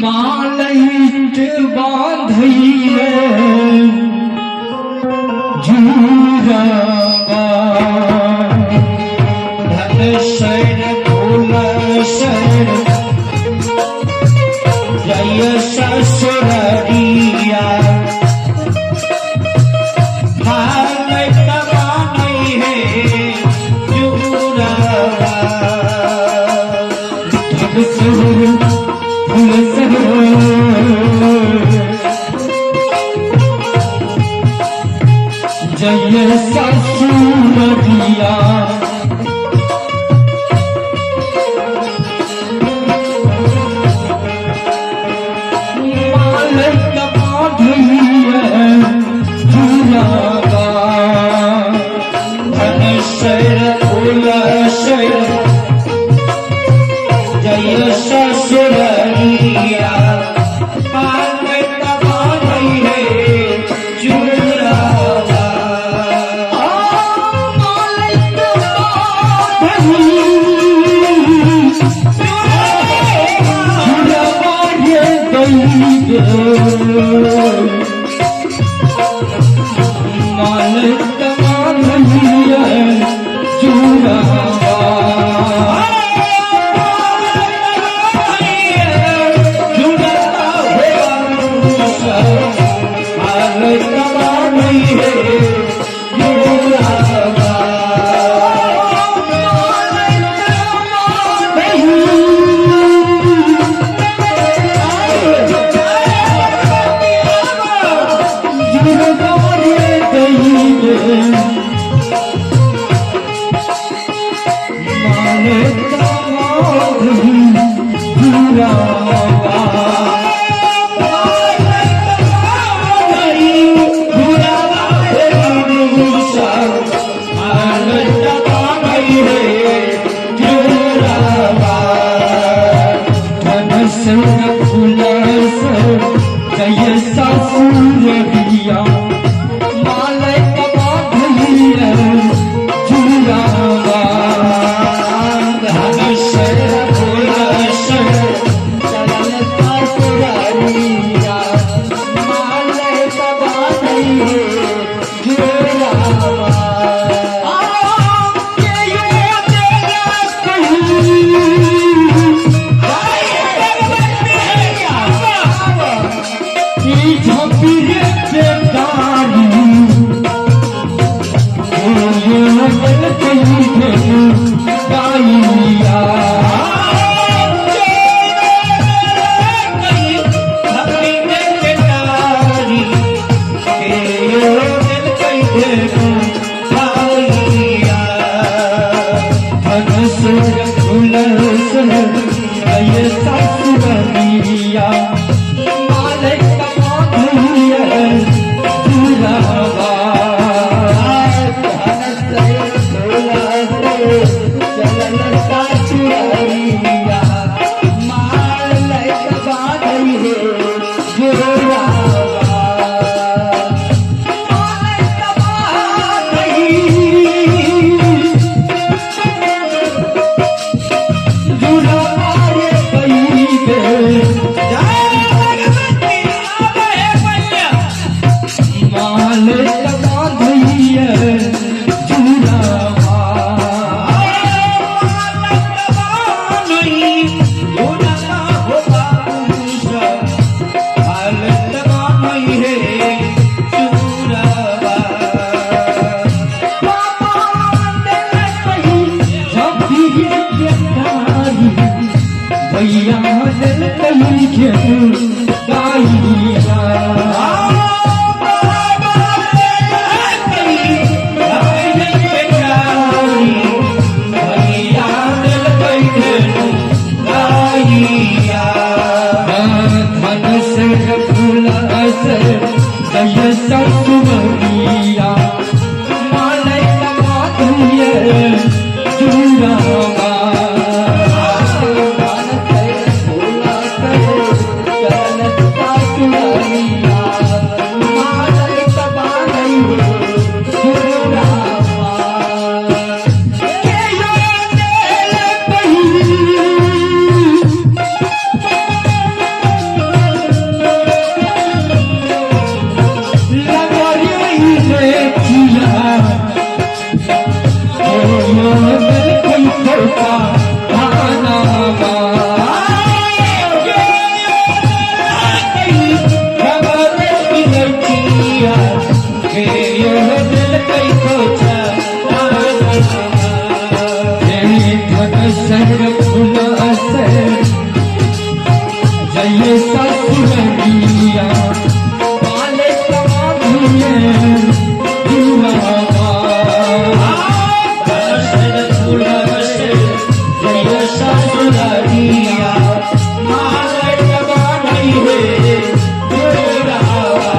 मालैट बांधिए जुरावा धन सर फूल सर जय ससुरिया मालैट बांधिए जुरावा धन सर जय ससुरिया मालैट बांधिए जुरावा धन सर फूल सर जय ससुरिया मालैट बांधिए जुरावा मालैट बांधिए मालैट बांधिए जुरावा जय ससुरिया मालैट बांधिए जुरावा धन सर फूल सर जय ससुरिया मालैट बांधिए जुरावा जय ससुरिया माले कमाइए जुड़ावा धन से फूल से जय ससुरिया माले कमाइए जुड़ावा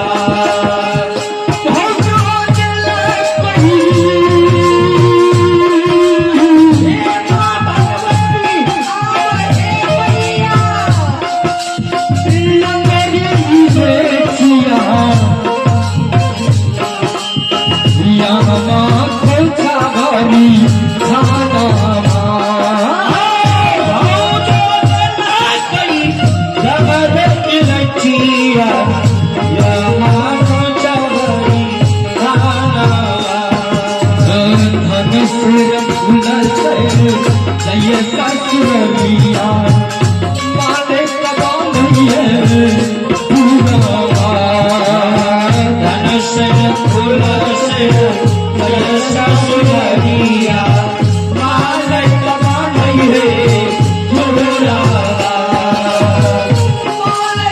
जय ससुरिया माले कमाइए जुड़ावा धन से फूल से जय ससुरिया माले कमाइए जुड़ावा माले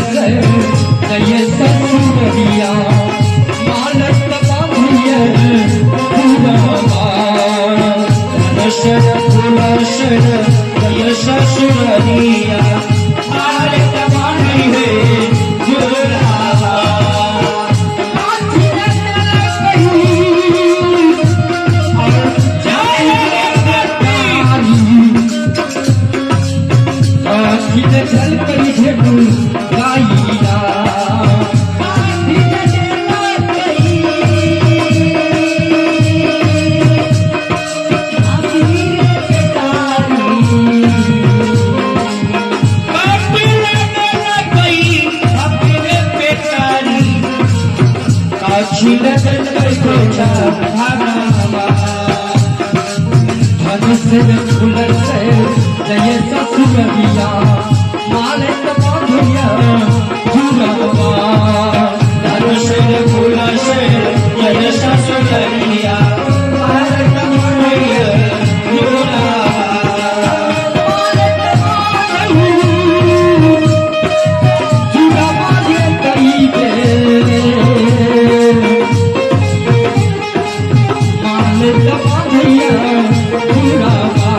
जय ससुरिया माले कमाइए जुड़ावा धन से फूल से जय ससुरिया माले कमाइए जुड़ावा चल करी भेटू गाइया धन से फूल से जय ससुरिया माले कमाइए जुड़ावा धन से फूल से जय ससुरिया माले कमाइए जुड़ावा जुड़ावा ये कहिए माले कमाइए जुड़ावा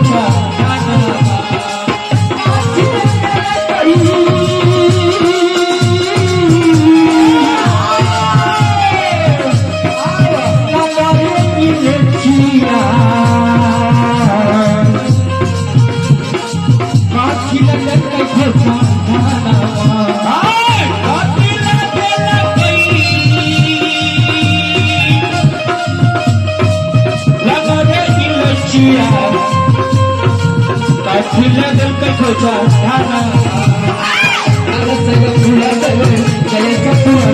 खोचा ध्यानावा खोचा ध्याना जय सतुआ